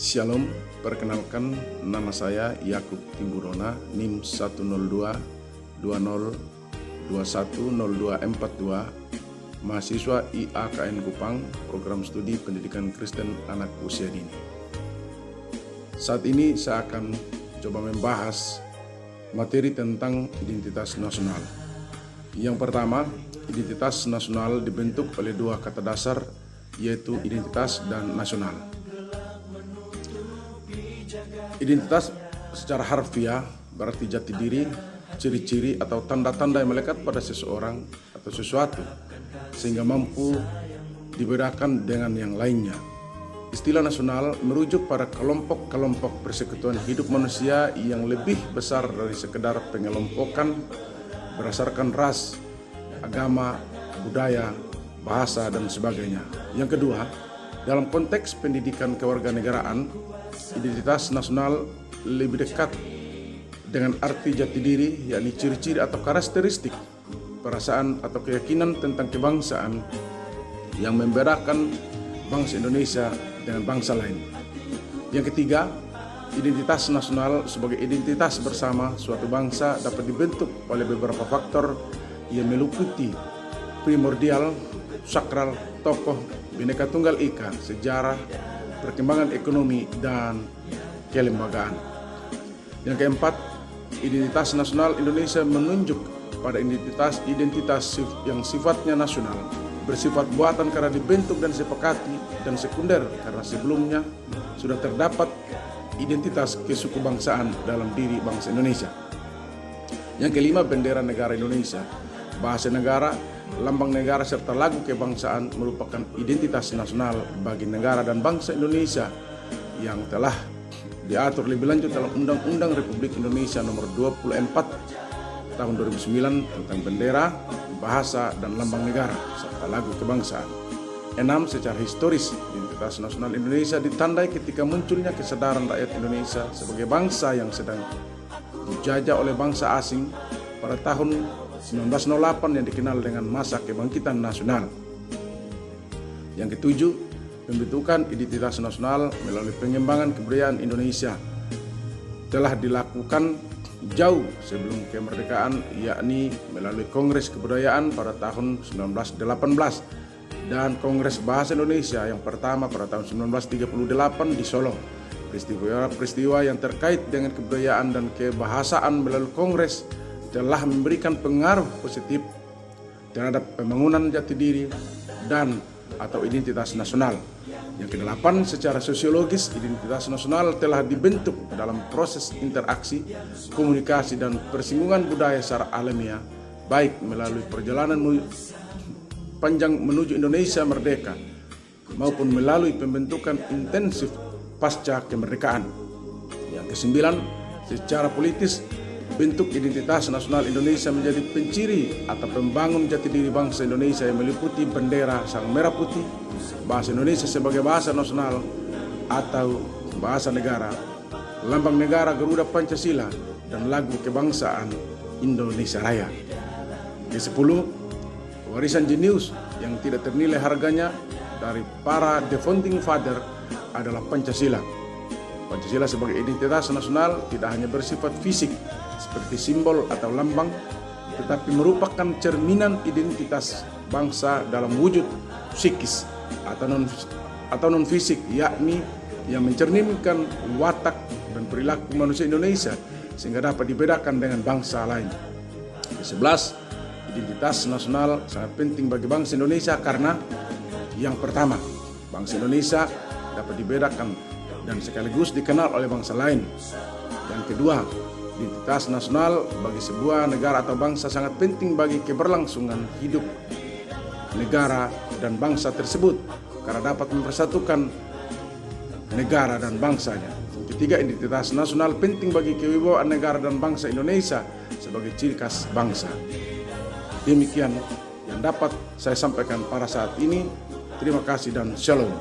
Shalom, perkenalkan nama saya Yakub Timburona, NIM 102-2021-0242, mahasiswa IAKN Kupang, program studi pendidikan Kristen anak usia dini. Saat ini saya akan coba membahas materi tentang identitas nasional. Yang pertama, identitas nasional dibentuk oleh dua kata dasar, yaitu identitas dan nasional. Identitas secara harfiah berarti jati diri, ciri-ciri atau tanda-tanda yang melekat pada seseorang atau sesuatu sehingga mampu dibedakan dengan yang lainnya. Istilah nasional merujuk pada kelompok-kelompok persekutuan hidup manusia yang lebih besar dari sekedar pengelompokan berdasarkan ras, agama, budaya, bahasa, dan sebagainya. Yang kedua, dalam konteks pendidikan kewarganegaraan, identitas nasional lebih dekat dengan arti jati diri, yakni ciri-ciri atau karakteristik, perasaan atau keyakinan tentang kebangsaan yang membedakan bangsa Indonesia dengan bangsa lain. Yang ketiga, identitas nasional sebagai identitas bersama suatu bangsa dapat dibentuk oleh beberapa faktor yang meliputi primordial, sakral, tokoh, Bhinneka Tunggal Ika, sejarah, perkembangan ekonomi, dan kelembagaan. Yang keempat, identitas nasional Indonesia menunjuk pada identitas yang sifatnya nasional, bersifat buatan karena dibentuk dan disepakati, dan sekunder karena sebelumnya sudah terdapat identitas kesukubangsaan dalam diri bangsa Indonesia. Yang kelima, bendera negara Indonesia, bahasa negara, lambang negara, serta lagu kebangsaan merupakan identitas nasional bagi negara dan bangsa Indonesia yang telah diatur lebih lanjut dalam Undang-Undang Republik Indonesia Nomor 24 Tahun 2009 tentang bendera, bahasa, dan lambang negara serta lagu kebangsaan. 6. Secara historis, identitas nasional Indonesia ditandai ketika munculnya kesadaran rakyat Indonesia sebagai bangsa yang sedang dijajah oleh bangsa asing pada tahun 1908 yang dikenal dengan masa kebangkitan nasional. Yang ketujuh, pembentukan identitas nasional melalui pengembangan kebudayaan Indonesia telah dilakukan jauh sebelum kemerdekaan, yakni melalui Kongres Kebudayaan pada tahun 1918 dan Kongres Bahasa Indonesia yang pertama pada tahun 1938 di Solo. Peristiwa yang terkait dengan kebudayaan dan kebahasaan melalui Kongres telah memberikan pengaruh positif terhadap pembangunan jati diri dan atau identitas nasional. Yang kedelapan, secara sosiologis, identitas nasional telah dibentuk dalam proses interaksi, komunikasi, dan persinggungan budaya secara alamiah, baik melalui perjalanan panjang menuju Indonesia merdeka maupun melalui pembentukan intensif pasca kemerdekaan. Yang kesembilan, secara politis, bentuk identitas nasional Indonesia menjadi penciri atau pembangun jati diri bangsa Indonesia yang meliputi bendera sang merah putih, bahasa Indonesia sebagai bahasa nasional atau bahasa negara, lambang negara Garuda Pancasila, dan lagu kebangsaan Indonesia Raya. Ke-10, warisan jenius yang tidak ternilai harganya dari para The Founding Father adalah Pancasila. Pancasila sebagai identitas nasional tidak hanya bersifat fisik seperti simbol atau lambang, tetapi merupakan cerminan identitas bangsa dalam wujud psikis atau non fisik, yakni yang mencerminkan watak dan perilaku manusia Indonesia sehingga dapat dibedakan dengan bangsa lain. Ke-11, identitas nasional sangat penting bagi bangsa Indonesia karena yang pertama, bangsa Indonesia dapat dibedakan dan sekaligus dikenal oleh bangsa lain. Yang kedua, identitas nasional bagi sebuah negara atau bangsa sangat penting bagi keberlangsungan hidup negara dan bangsa tersebut karena dapat mempersatukan negara dan bangsanya. Yang ketiga, identitas nasional penting bagi kewibawaan negara dan bangsa Indonesia sebagai ciri khas bangsa. Demikian yang dapat saya sampaikan pada saat ini. Terima kasih dan shalom.